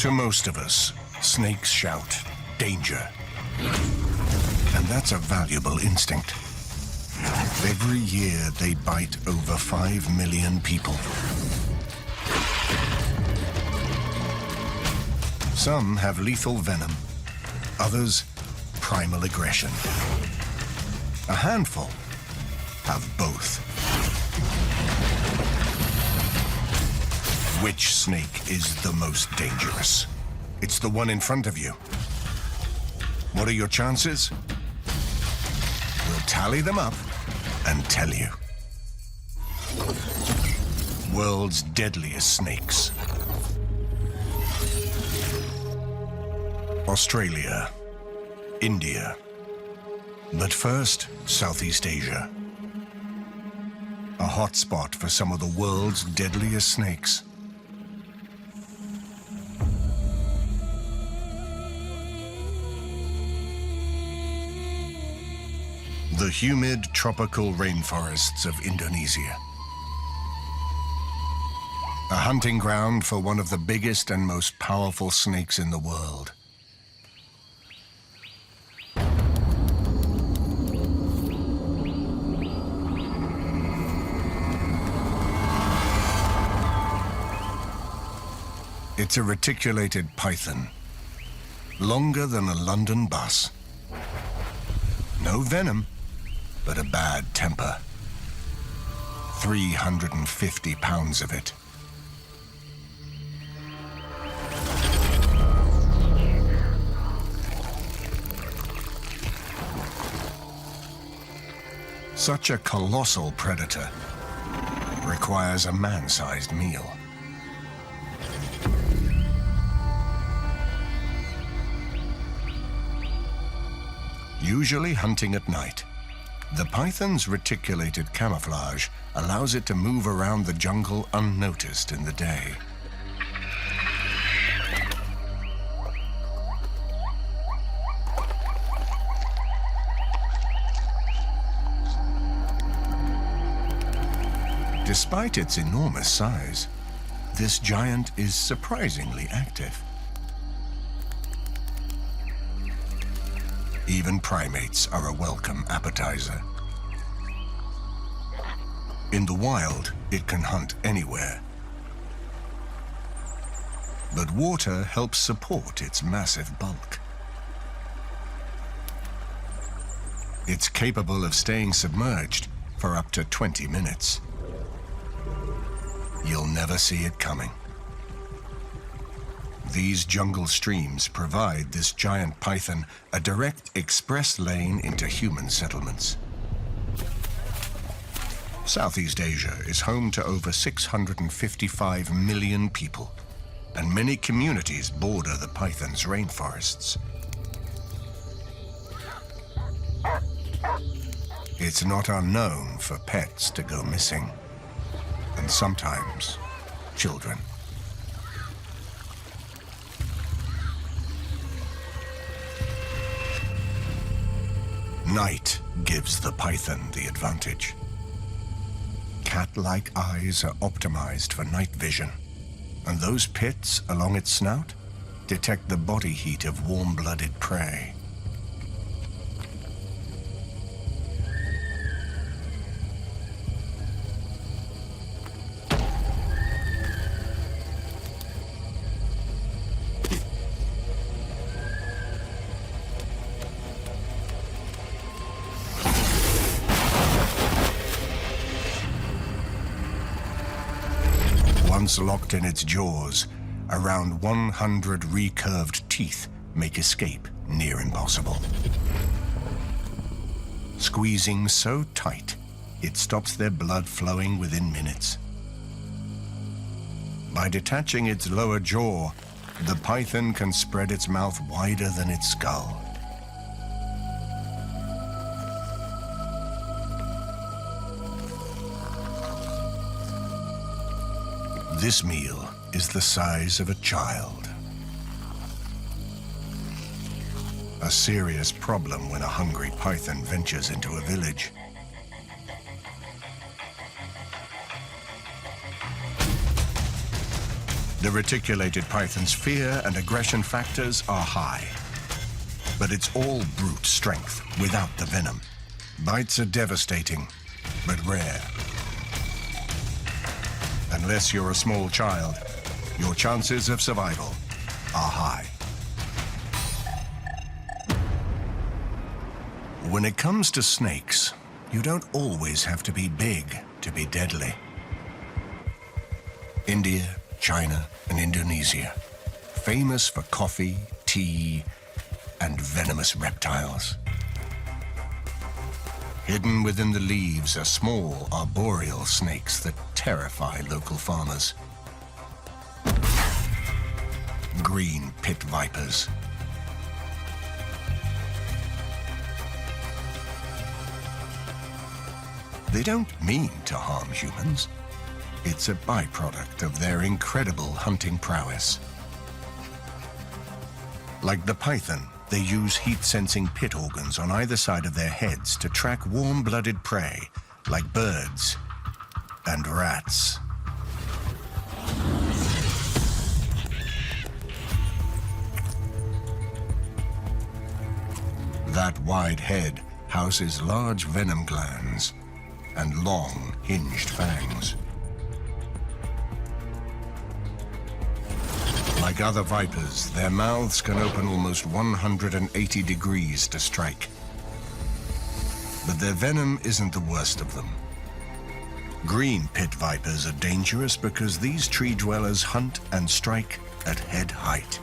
To most of us, snakes shout, danger. And that's a valuable instinct. Every year, they bite over 5 million people. Some have lethal venom, others primal aggression. A handful have both. Which snake is the most dangerous? It's the one in front of you. What are your chances? We'll tally them up and tell you. World's deadliest snakes. Australia, India, but first, Southeast Asia. A hotspot for some of the world's deadliest snakes. The humid tropical rainforests of Indonesia. A hunting ground for one of the biggest and most powerful snakes in the world. It's a reticulated python, longer than a London bus. No venom, but a bad temper. 350 pounds of it. Such a colossal predator requires a man-sized meal. Usually hunting at night, the python's reticulated camouflage allows it to move around the jungle unnoticed in the day. Despite its enormous size, this giant is surprisingly active. Even primates are a welcome appetizer. In the wild, it can hunt anywhere. But water helps support its massive bulk. It's capable of staying submerged for up to 20 minutes. You'll never see it coming. These jungle streams provide this giant python a direct express lane into human settlements. Southeast Asia is home to over 655 million people, and many communities border the python's rainforests. It's not unknown for pets to go missing, and sometimes children. Night gives the python the advantage. Cat-like eyes are optimized for night vision, and those pits along its snout detect the body heat of warm-blooded prey. Once locked in its jaws, around 100 recurved teeth make escape near impossible. Squeezing so tight, it stops their blood flowing within minutes. By detaching its lower jaw, the python can spread its mouth wider than its skull. This meal is the size of a child. A serious problem when a hungry python ventures into a village. The reticulated python's fear and aggression factors are high. But it's all brute strength without the venom. Bites are devastating, but rare. Unless you're a small child, your chances of survival are high. When it comes to snakes, you don't always have to be big to be deadly. India, China, and Indonesia, famous for coffee, tea, and venomous reptiles. Hidden within the leaves are small arboreal snakes that terrify local farmers. Green pit vipers. They don't mean to harm humans. It's a byproduct of their incredible hunting prowess. Like the python, they use heat-sensing pit organs on either side of their heads to track warm-blooded prey, like birds and rats. That wide head houses large venom glands and long, hinged fangs. Like other vipers, their mouths can open almost 180 degrees to strike. But their venom isn't the worst of them. Green pit vipers are dangerous because these tree dwellers hunt and strike at head height.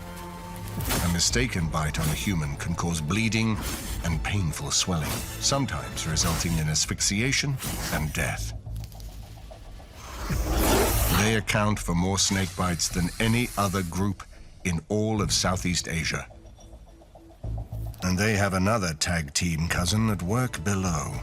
A mistaken bite on a human can cause bleeding and painful swelling, sometimes resulting in asphyxiation and death. They account for more snake bites than any other group in all of Southeast Asia. And they have another tag team cousin at work below.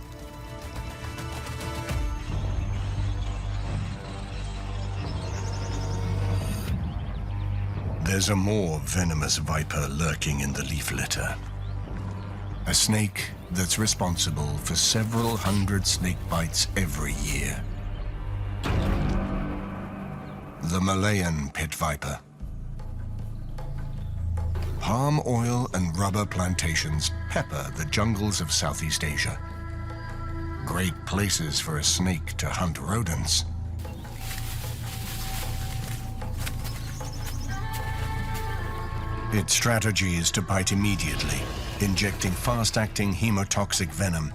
There's a more venomous viper lurking in the leaf litter. A snake that's responsible for several hundred snake bites every year. The Malayan pit viper. Palm oil and rubber plantations pepper the jungles of Southeast Asia. Great places for a snake to hunt rodents. Its strategy is to bite immediately, injecting fast-acting hemotoxic venom,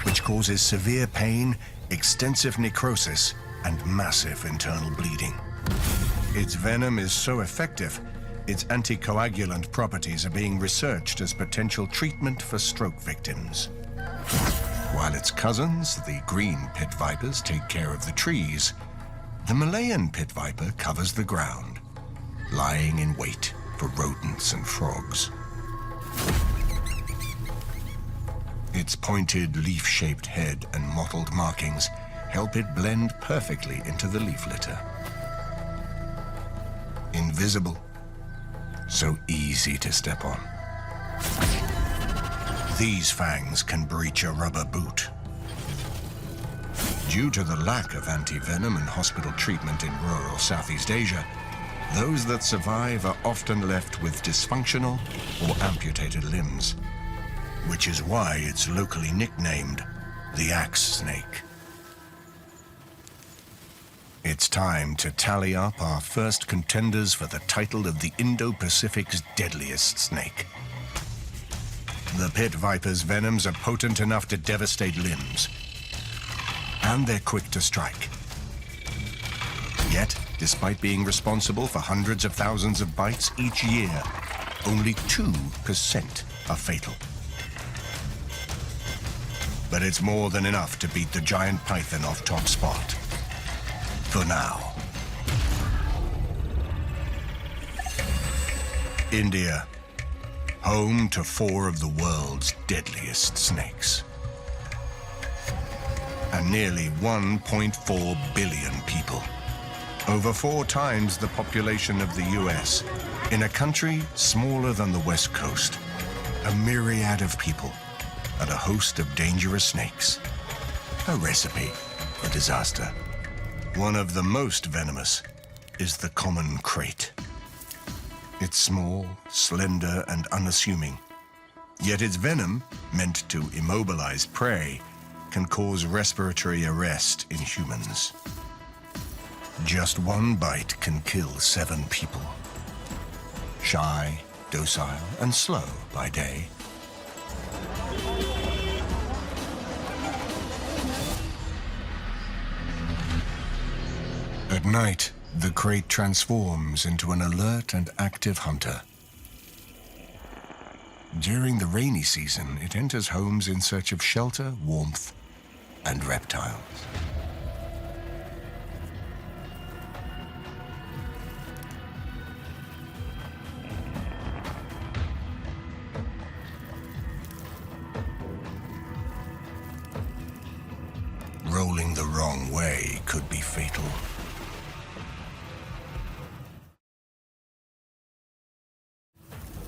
which causes severe pain, extensive necrosis, and massive internal bleeding. Its venom is so effective, its anticoagulant properties are being researched as potential treatment for stroke victims. While its cousins, the green pit vipers, take care of the trees, the Malayan pit viper covers the ground, lying in wait for rodents and frogs. Its pointed leaf-shaped head and mottled markings help it blend perfectly into the leaf litter. Invisible, so easy to step on. These fangs can breach a rubber boot. Due to the lack of anti-venom and hospital treatment in rural Southeast Asia, those that survive are often left with dysfunctional or amputated limbs, which is why it's locally nicknamed the axe snake. It's time to tally up our first contenders for the title of the Indo-Pacific's deadliest snake. The pit viper's venoms are potent enough to devastate limbs, and they're quick to strike. Yet, despite being responsible for hundreds of thousands of bites each year, only 2% are fatal. But it's more than enough to beat the giant python off top spot. For now. India, home to 4 of the world's deadliest snakes. And nearly 1.4 billion people. Over 4 times the population of the US, in a country smaller than the West Coast. A myriad of people and a host of dangerous snakes. A recipe for disaster. One of the most venomous is the common krait. It's small, slender, and unassuming. Yet its venom, meant to immobilize prey, can cause respiratory arrest in humans. Just one bite can kill 7 people. Shy, docile, and slow by day. At night, the krait transforms into an alert and active hunter. During the rainy season, it enters homes in search of shelter, warmth, and reptiles. Rolling the wrong way could be fatal.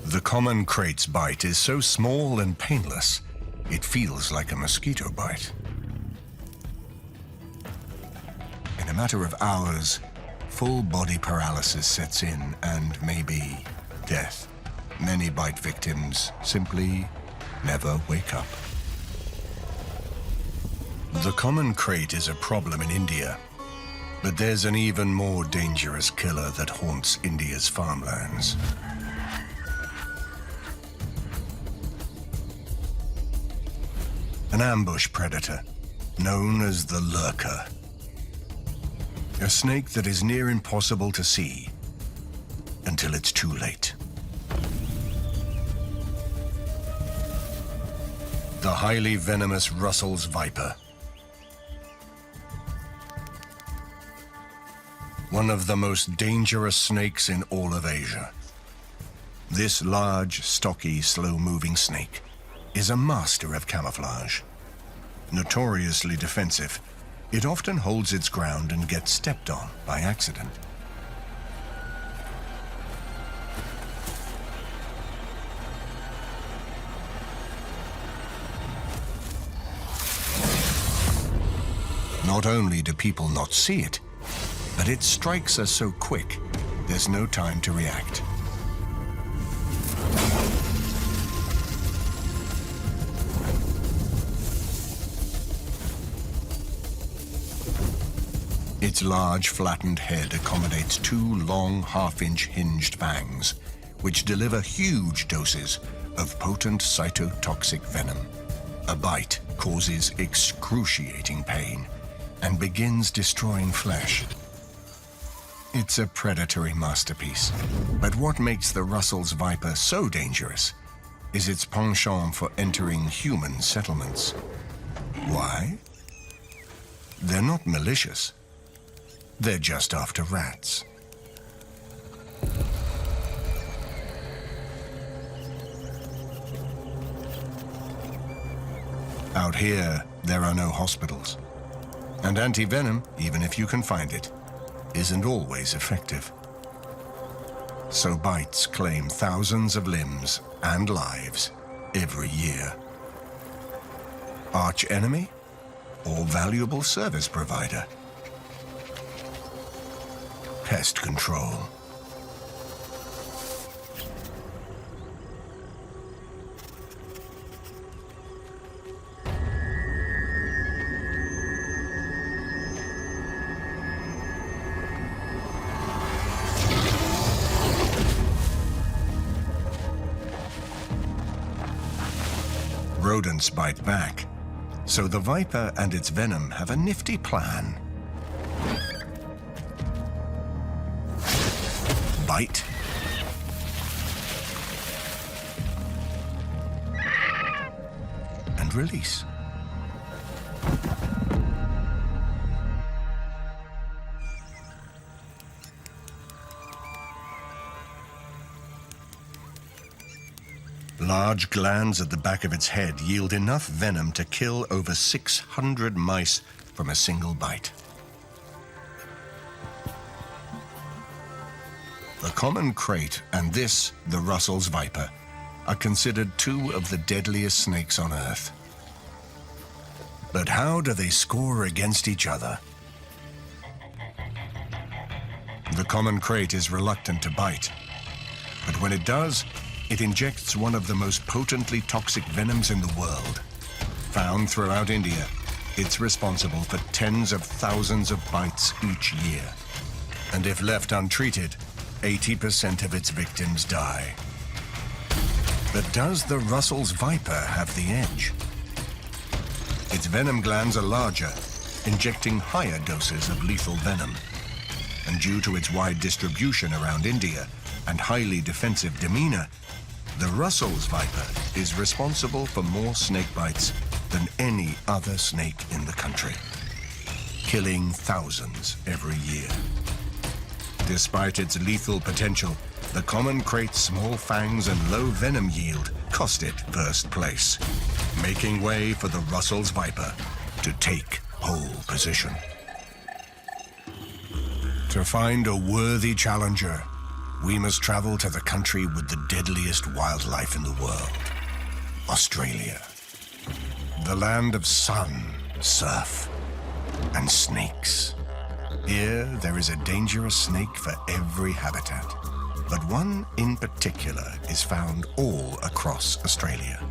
The common krait's bite is so small and painless, it feels like a mosquito bite. In a matter of hours, full body paralysis sets in and maybe death. Many bite victims simply never wake up. The common krait is a problem in India, but there's an even more dangerous killer that haunts India's farmlands. An ambush predator, known as the lurker. A snake that is near impossible to see until it's too late. The highly venomous Russell's viper. One of the most dangerous snakes in all of Asia. This large, stocky, slow-moving snake is a master of camouflage. Notoriously defensive, it often holds its ground and gets stepped on by accident. Not only do people not see it, but its strikes are so quick, there's no time to react. Its large, flattened head accommodates 2 long, half-inch hinged fangs, which deliver huge doses of potent cytotoxic venom. A bite causes excruciating pain and begins destroying flesh. It's a predatory masterpiece, but what makes the Russell's viper so dangerous is its penchant for entering human settlements. Why? They're not malicious. They're just after rats. Out here, there are no hospitals. And anti-venom, even if you can find it, isn't always effective. So bites claim thousands of limbs and lives every year. Arch enemy or valuable service provider? Pest control. Rodents bite back, so the viper and its venom have a nifty plan. Bite. And release. Large glands at the back of its head yield enough venom to kill over 600 mice from a single bite. The common krait and this, the Russell's viper, are considered 2 of the deadliest snakes on Earth. But how do they score against each other? The common krait is reluctant to bite, but when it does, it injects one of the most potently toxic venoms in the world. Found throughout India, it's responsible for tens of thousands of bites each year. And if left untreated, 80% of its victims die. But does the Russell's viper have the edge? Its venom glands are larger, injecting higher doses of lethal venom. And due to its wide distribution around India and highly defensive demeanor, the Russell's viper is responsible for more snake bites than any other snake in the country, killing thousands every year. Despite its lethal potential, the common krait's small fangs and low venom yield cost it first place, making way for the Russell's viper to take pole position. To find a worthy challenger, we must travel to the country with the deadliest wildlife in the world, Australia. The land of sun, surf, and snakes. Here, there is a dangerous snake for every habitat, but one in particular is found all across Australia.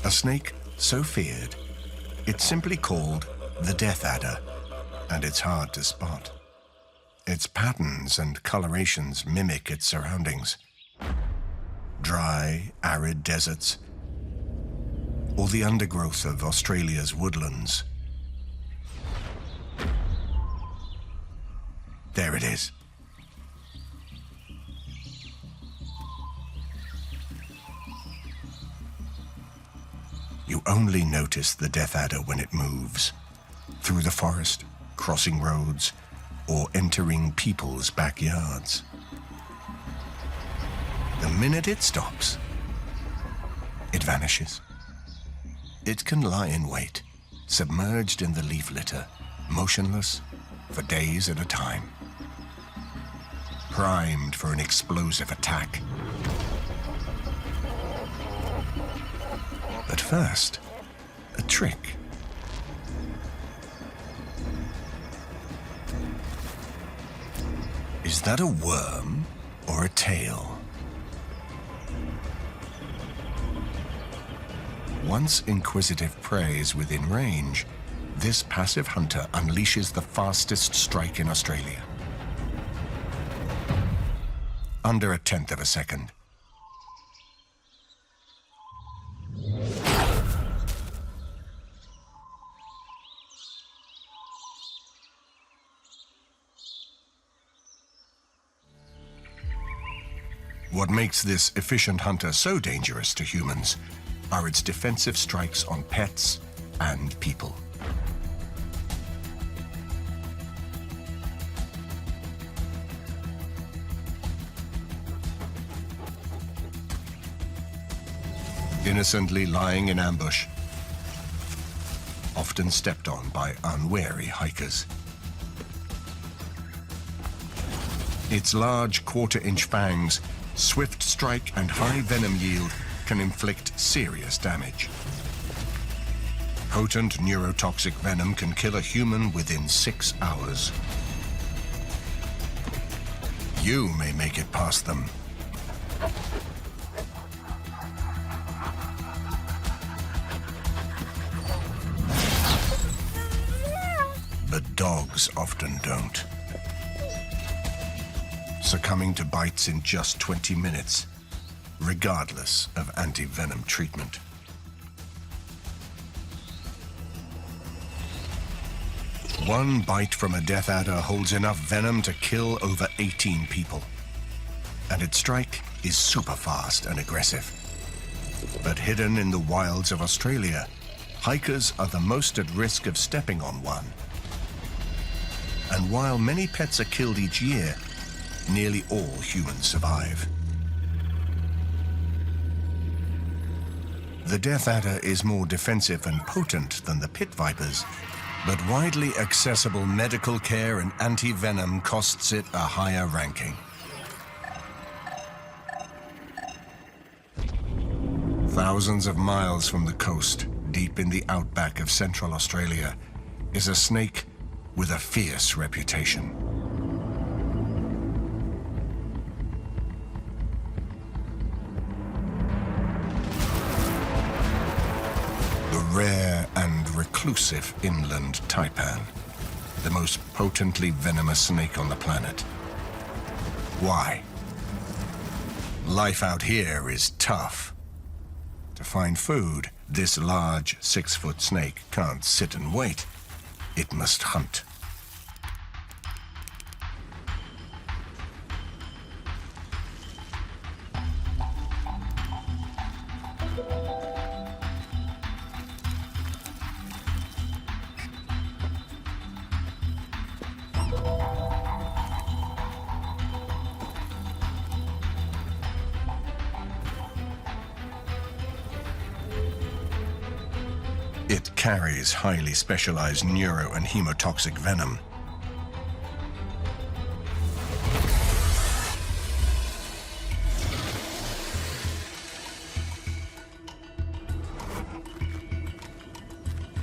A snake so feared, it's simply called the death adder, and it's hard to spot. Its patterns and colorations mimic its surroundings. Dry, arid deserts, or the undergrowth of Australia's woodlands. There it is. You only notice the death adder when it moves, through the forest, crossing roads, or entering people's backyards. The minute it stops, it vanishes. It can lie in wait, submerged in the leaf litter, motionless for days at a time, primed for an explosive attack. But first, a trick. Is that a worm or a tail? Once inquisitive prey is within range, this passive hunter unleashes the fastest strike in Australia. Under 1/10 of a second. What makes this efficient hunter so dangerous to humans are its defensive strikes on pets and people. Innocently lying in ambush, often stepped on by unwary hikers. Its large quarter-inch fangs, swift strike and high venom yield can inflict serious damage. Potent neurotoxic venom can kill a human within 6 hours. You may make it past them. But dogs often don't, succumbing to bites in just 20 minutes, regardless of anti-venom treatment. One bite from a death adder holds enough venom to kill over 18 people. And its strike is super fast and aggressive. But hidden in the wilds of Australia, hikers are the most at risk of stepping on one. And while many pets are killed each year, nearly all humans survive. The death adder is more defensive and potent than the pit vipers, but widely accessible medical care and anti-venom costs it a higher ranking. Thousands of miles from the coast, deep in the outback of Central Australia, is a snake with a fierce reputation. The rare and reclusive inland taipan, the most potently venomous snake on the planet. Why? Life out here is tough. To find food, this large 6-foot snake can't sit and wait. It must hunt. It carries highly specialized neuro and hemotoxic venom.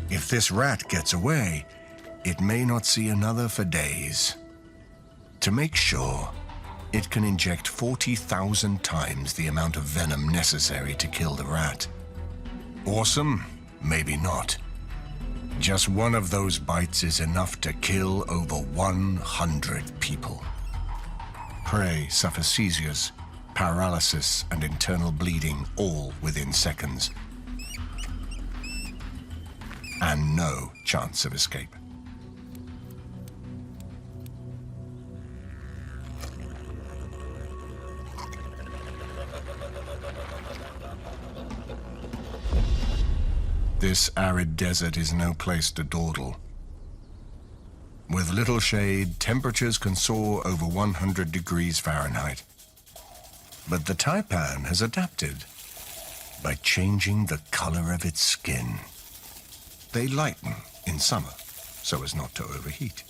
If this rat gets away, it may not see another for days. To make sure, it can inject 40,000 times the amount of venom necessary to kill the rat. Awesome? Maybe not. Just one of those bites is enough to kill over 100 people. Prey suffer seizures, paralysis, and internal bleeding all within seconds. And no chance of escape. This arid desert is no place to dawdle. With little shade, temperatures can soar over 100 degrees Fahrenheit. But the taipan has adapted by changing the color of its skin. They lighten in summer so as not to overheat,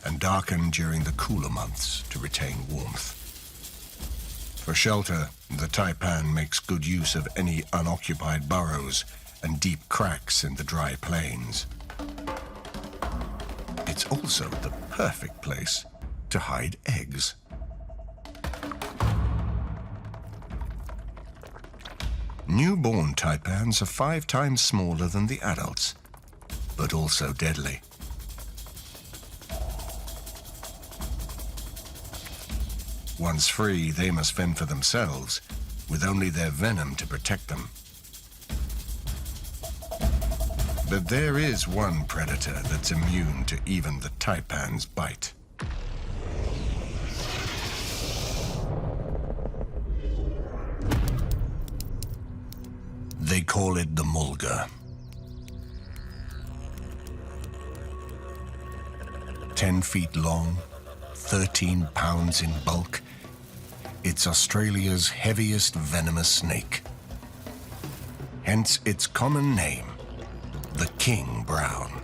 and darken during the cooler months to retain warmth. For shelter, the taipan makes good use of any unoccupied burrows and deep cracks in the dry plains. It's also the perfect place to hide eggs. Newborn taipans are 5 times smaller than the adults, but also deadly. Once free, they must fend for themselves, with only their venom to protect them. But there is one predator that's immune to even the taipan's bite. They call it the mulga. 10 feet long, 13 pounds in bulk, it's Australia's heaviest venomous snake. Hence its common name, the king brown.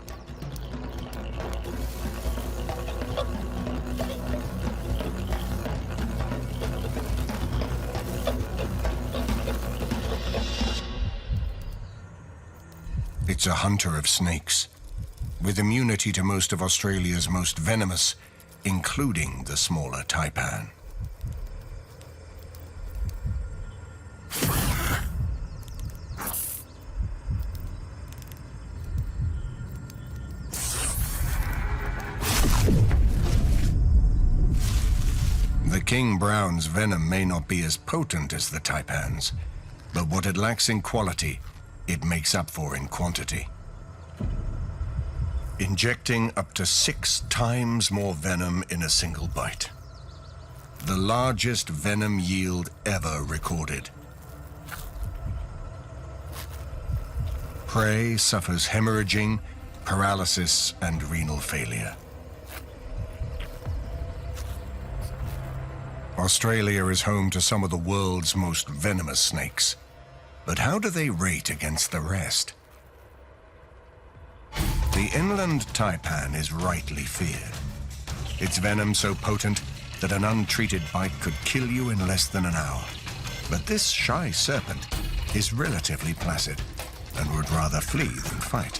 It's a hunter of snakes, with immunity to most of Australia's most venomous, including the smaller taipan. The king brown's venom may not be as potent as the taipan's, but what it lacks in quality, it makes up for in quantity. Injecting up to 6 times more venom in a single bite. The largest venom yield ever recorded. Prey suffers hemorrhaging, paralysis, and renal failure. Australia is home to some of the world's most venomous snakes. But how do they rate against the rest? The inland taipan is rightly feared. Its venom so potent that an untreated bite could kill you in less than an hour. But this shy serpent is relatively placid and would rather flee than fight.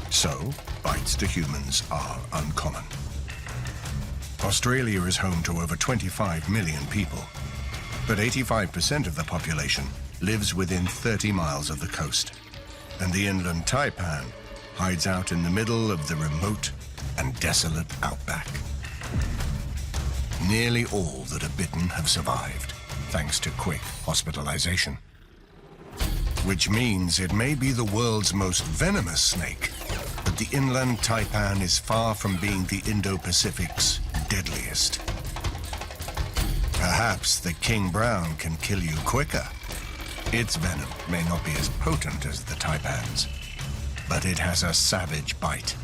So, bites to humans are uncommon. Australia is home to over 25 million people, but 85% of the population lives within 30 miles of the coast, and the inland taipan hides out in the middle of the remote and desolate outback. Nearly all that are bitten have survived, thanks to quick hospitalization. Which means it may be the world's most venomous snake, but the inland taipan is far from being the Indo-Pacific's deadliest. Perhaps the king brown can kill you quicker. Its venom may not be as potent as the taipan's, but it has a savage bite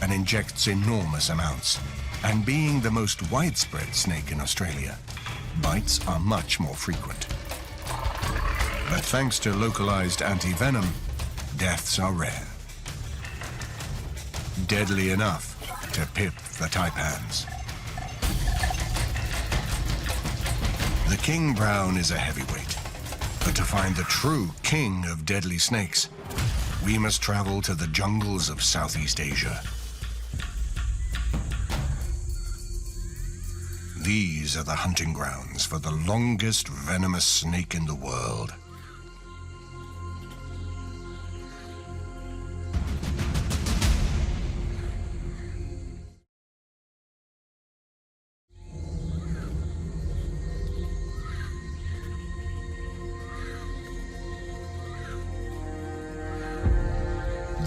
and injects enormous amounts. And being the most widespread snake in Australia, bites are much more frequent. But thanks to localized anti-venom, deaths are rare. Deadly enough to pip the taipans. The king brown is a heavyweight, but to find the true king of deadly snakes, we must travel to the jungles of Southeast Asia. These are the hunting grounds for the longest venomous snake in the world.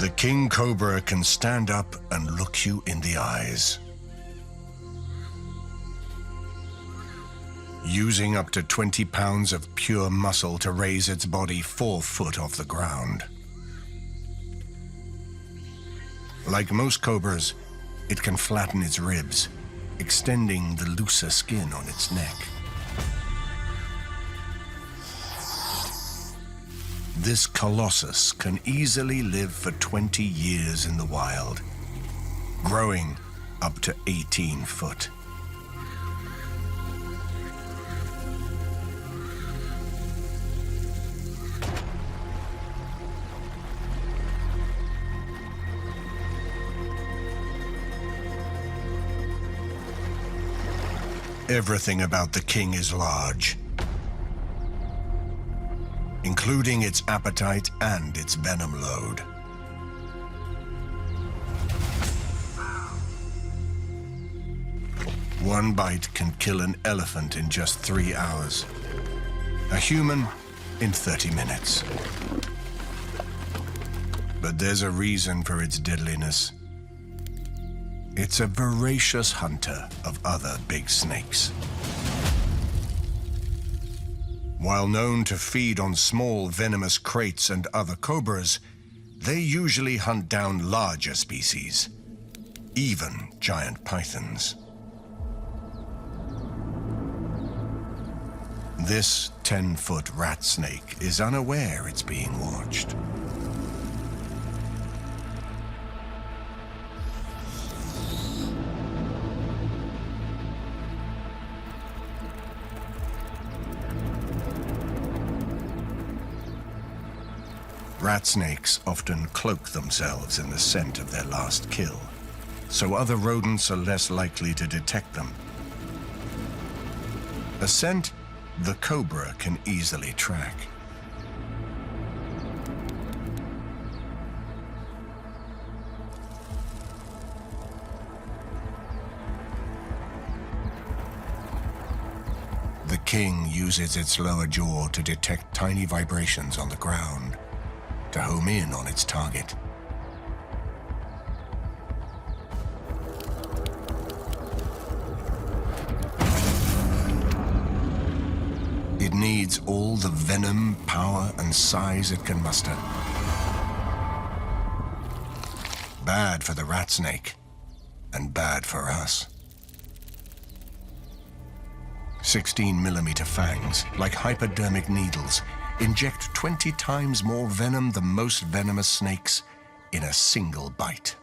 The king cobra can stand up and look you in the eyes. Using up to 20 pounds of pure muscle to raise its body 4 foot off the ground. Like most cobras, it can flatten its ribs, extending the looser skin on its neck. This colossus can easily live for 20 years in the wild, growing up to 18 foot. Everything about the king is large, including its appetite and its venom load. One bite can kill an elephant in just 3 hours, a human in 30 minutes. But there's a reason for its deadliness. It's a voracious hunter of other big snakes. While known to feed on small venomous kraits and other cobras, they usually hunt down larger species, even giant pythons. This 10-foot rat snake is unaware it's being watched. Rat snakes often cloak themselves in the scent of their last kill, so other rodents are less likely to detect them. A scent the cobra can easily track. The king uses its lower jaw to detect tiny vibrations on the ground, to home in on its target. It needs all the venom, power, and size it can muster. Bad for the rat snake, and bad for us. 16mm fangs, like hypodermic needles, inject 20 times more venom than most venomous snakes in a single bite.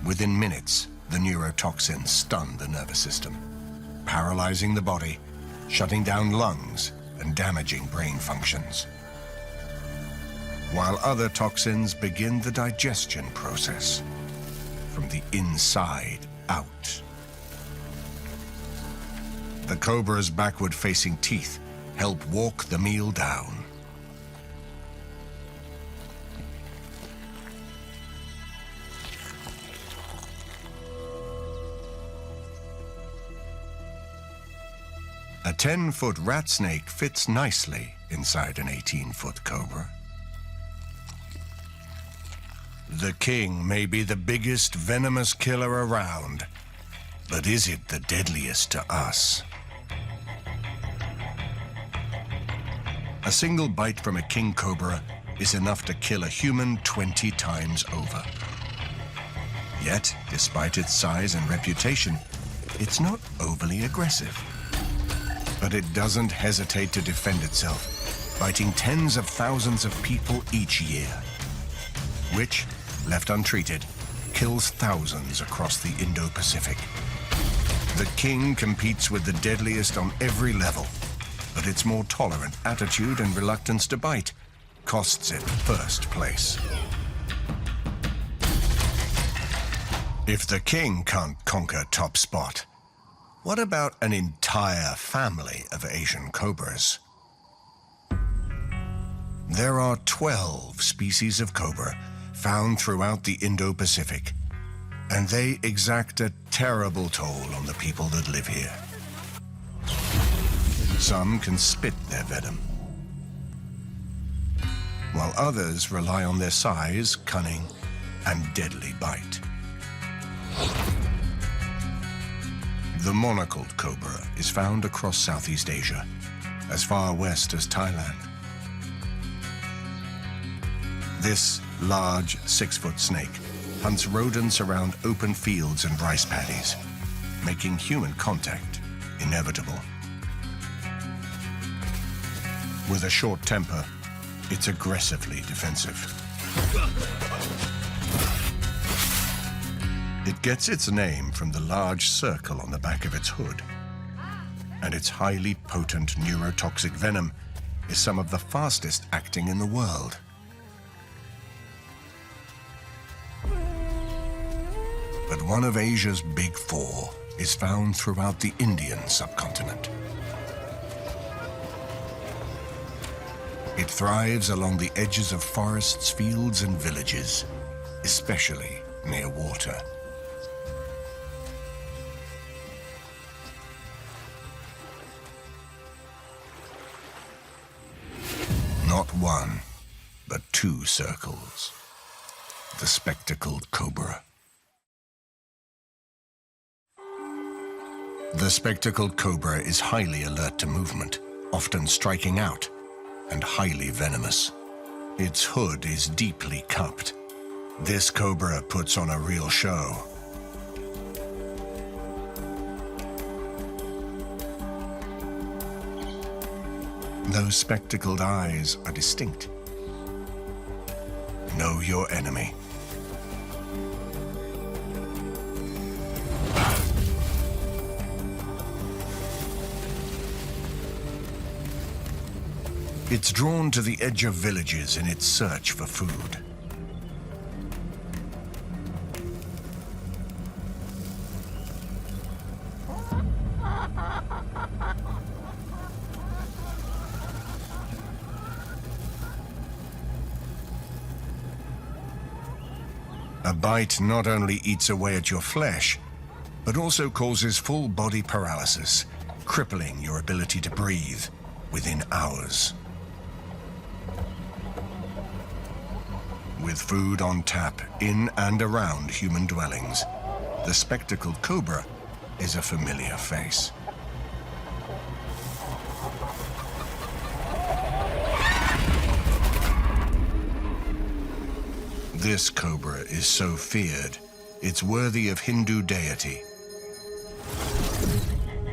Within minutes, the neurotoxins stun the nervous system, paralyzing the body, shutting down lungs, and damaging brain functions. while other toxins begin the digestion process from the inside out. The cobra's backward-facing teeth help walk the meal down. A 10-foot rat snake fits nicely inside an 18-foot cobra. The king may be the biggest venomous killer around, but is it the deadliest to us? A single bite from a king cobra is enough to kill a human 20 times over. Yet, despite its size and reputation, it's not overly aggressive. But it doesn't hesitate to defend itself, biting tens of thousands of people each year, which, left untreated, kills thousands across the Indo-Pacific. The king competes with the deadliest on every level, but its more tolerant attitude and reluctance to bite costs it first place. If the king can't conquer top spot, what about an entire family of Asian cobras? There are 12 species of cobra found throughout the Indo-Pacific, and they exact a terrible toll on the people that live here. Some can spit their venom, while others rely on their size, cunning, and deadly bite. The monocled cobra is found across Southeast Asia, as far west as Thailand. This large 6-foot snake hunts rodents around open fields and rice paddies, making human contact inevitable. With a short temper, it's aggressively defensive. It gets its name from the large circle on the back of its hood, and its highly potent neurotoxic venom is some of the fastest acting in the world. But one of Asia's big four is found throughout the Indian subcontinent. It thrives along the edges of forests, fields, and villages, especially near water. Not one, but two circles. The spectacled cobra. The spectacled cobra is highly alert to movement, often striking out, and highly venomous. Its hood is deeply cupped. This cobra puts on a real show. Those spectacled eyes are distinct. Know your enemy. It's drawn to the edge of villages in its search for food. A bite not only eats away at your flesh, but also causes full body paralysis, crippling your ability to breathe within hours. With food on tap in and around human dwellings, the spectacled cobra is a familiar face. This cobra is so feared, it's worthy of Hindu deity.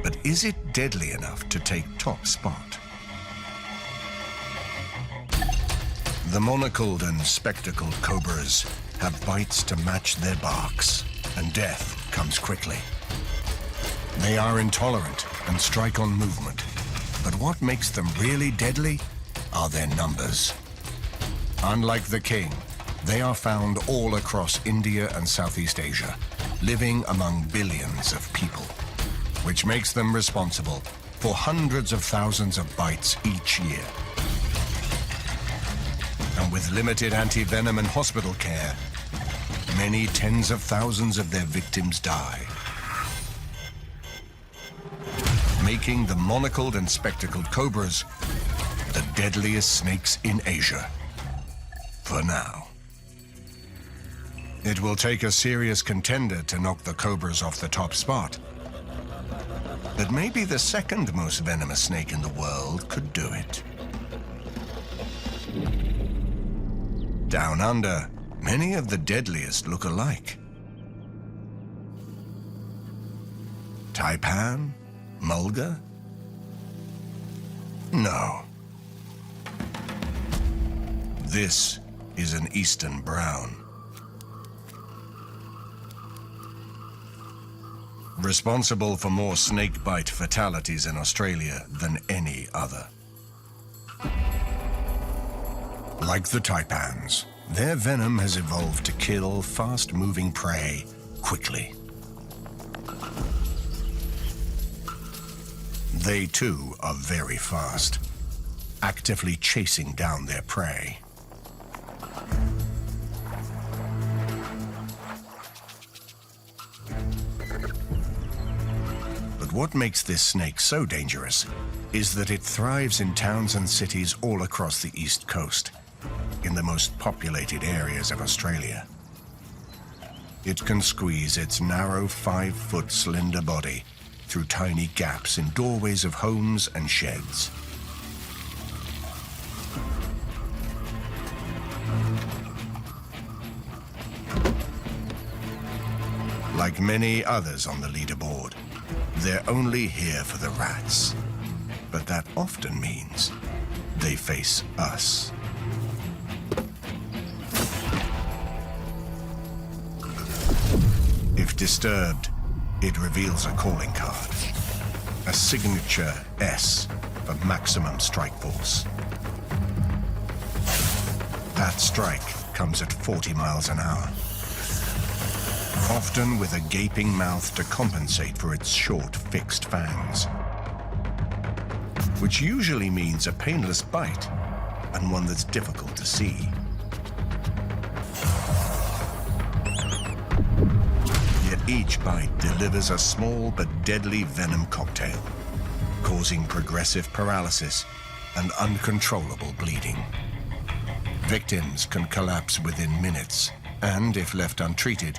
But is it deadly enough to take top spot? The monocled and spectacled cobras have bites to match their barks, and death comes quickly. They are intolerant and strike on movement, but what makes them really deadly are their numbers. Unlike the king, they are found all across India and Southeast Asia, living among billions of people, which makes them responsible for hundreds of thousands of bites each year. And with limited anti-venom and hospital care, many tens of thousands of their victims die, making the monocled and spectacled cobras the deadliest snakes in Asia, for now. It will take a serious contender to knock the cobras off the top spot, but maybe the second most venomous snake in the world could do it. Down under, many of the deadliest look alike. Taipan? Mulga? No. This is an eastern brown. Responsible for more snakebite fatalities in Australia than any other. Like the taipans, their venom has evolved to kill fast-moving prey quickly. They too are very fast, actively chasing down their prey. But what makes this snake so dangerous is that it thrives in towns and cities all across the East Coast, in the most populated areas of Australia. It can squeeze its narrow 5-foot slender body through tiny gaps in doorways of homes and sheds. Like many others on the leaderboard, they're only here for the rats. But that often means they face us. If disturbed, it reveals a calling card, a signature S for maximum strike force. That strike comes at 40 miles an hour, often with a gaping mouth to compensate for its short, fixed fangs, which usually means a painless bite and one that's difficult to see. Each bite delivers a small but deadly venom cocktail, causing progressive paralysis and uncontrollable bleeding. Victims can collapse within minutes, and if left untreated,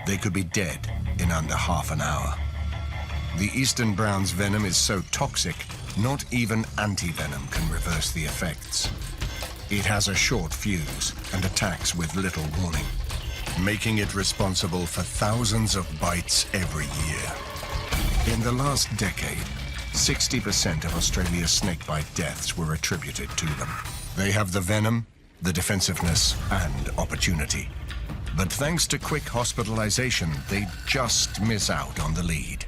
they could be dead in under half an hour. The eastern brown's venom is so toxic, not even anti-venom can reverse the effects. It has a short fuse and attacks with little warning, making it responsible for thousands of bites every year. In the last decade, 60% of Australia's snakebite deaths were attributed to them. They have the venom, the defensiveness, and opportunity. But thanks to quick hospitalization, they just miss out on the lead.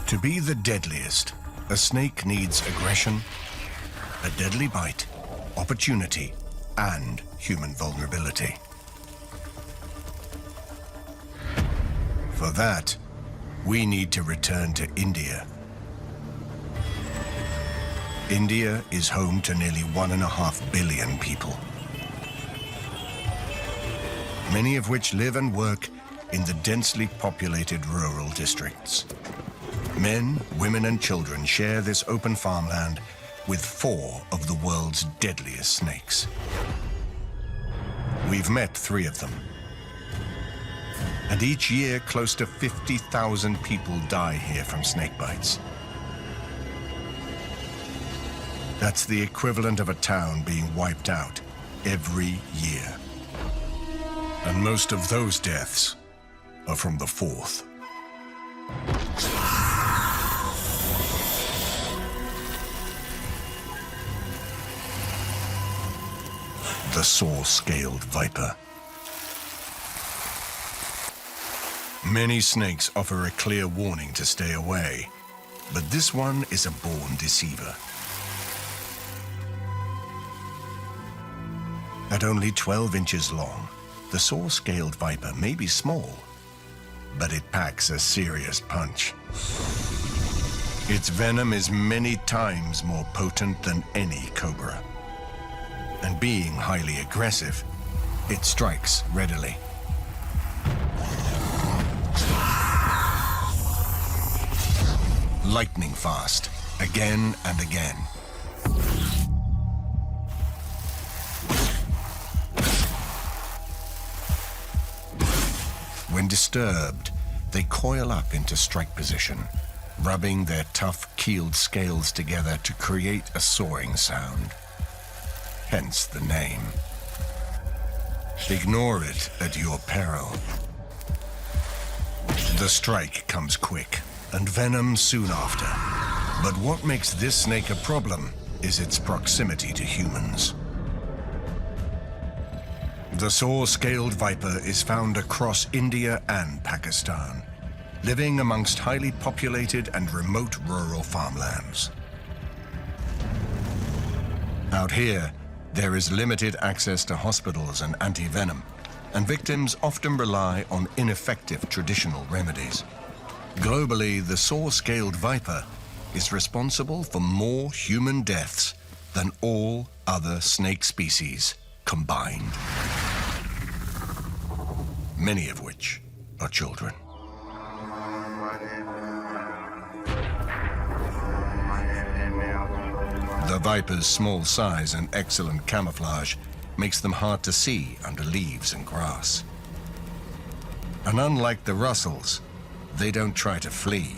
To be the deadliest, a snake needs aggression, a deadly bite, opportunity, and human vulnerability. For that, we need to return to India. India is home to nearly 1.5 billion people, many of which live and work in the densely populated rural districts. Men, women, and children share this open farmland with 4 of the world's deadliest snakes. We've met 3 of them. And each year, close to 50,000 people die here from snake bites. That's the equivalent of a town being wiped out every year. And most of those deaths are from the 4th. The saw-scaled viper. Many snakes offer a clear warning to stay away, but this one is a born deceiver. At only 12 inches long, the saw-scaled viper may be small, but it packs a serious punch. Its venom is many times more potent than any cobra. And being highly aggressive, it strikes readily. Lightning fast, again and again. When disturbed, they coil up into strike position, rubbing their tough keeled scales together to create a sawing sound. Hence the name. Ignore it at your peril. The strike comes quick, and venom soon after. But what makes this snake a problem is its proximity to humans. The saw-scaled viper is found across India and Pakistan, living amongst highly populated and remote rural farmlands. Out here, there is limited access to hospitals and anti-venom, and victims often rely on ineffective traditional remedies. Globally, the saw-scaled viper is responsible for more human deaths than all other snake species combined. Many of which are children. The viper's small size and excellent camouflage makes them hard to see under leaves and grass. And unlike the Russells, they don't try to flee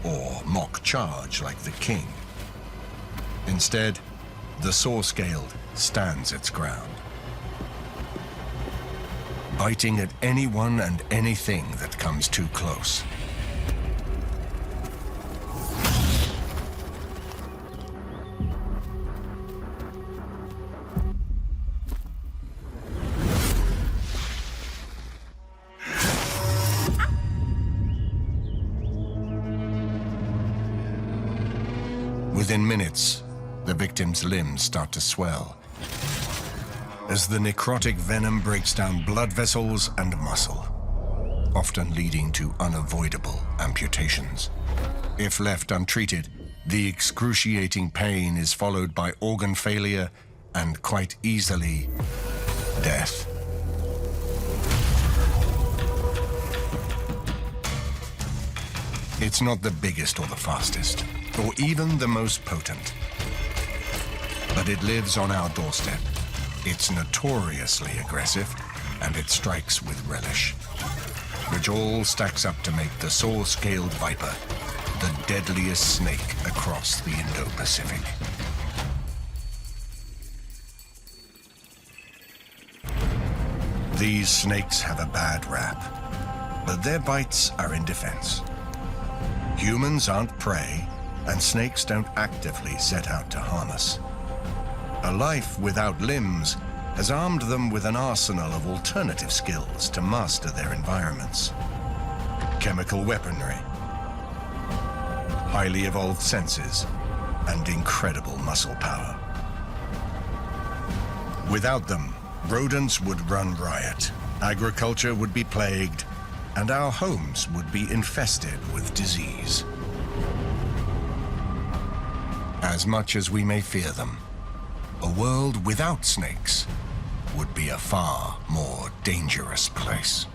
or mock charge like the king. Instead, the saw-scaled stands its ground, biting at anyone and anything that comes too close. Within minutes, the victim's limbs start to swell as the necrotic venom breaks down blood vessels and muscle, often leading to unavoidable amputations. If left untreated, the excruciating pain is followed by organ failure and, quite easily, death. It's not the biggest or the fastest, or even the most potent, but it lives on our doorstep. It's notoriously aggressive, and it strikes with relish, which all stacks up to make the saw-scaled viper the deadliest snake across the Indo-Pacific. These snakes have a bad rap, but their bites are in defense. Humans aren't prey, and snakes don't actively set out to harm us. A life without limbs has armed them with an arsenal of alternative skills to master their environments. Chemical weaponry, highly evolved senses, and incredible muscle power. Without them, rodents would run riot, agriculture would be plagued, and our homes would be infested with disease. As much as we may fear them, a world without snakes would be a far more dangerous place.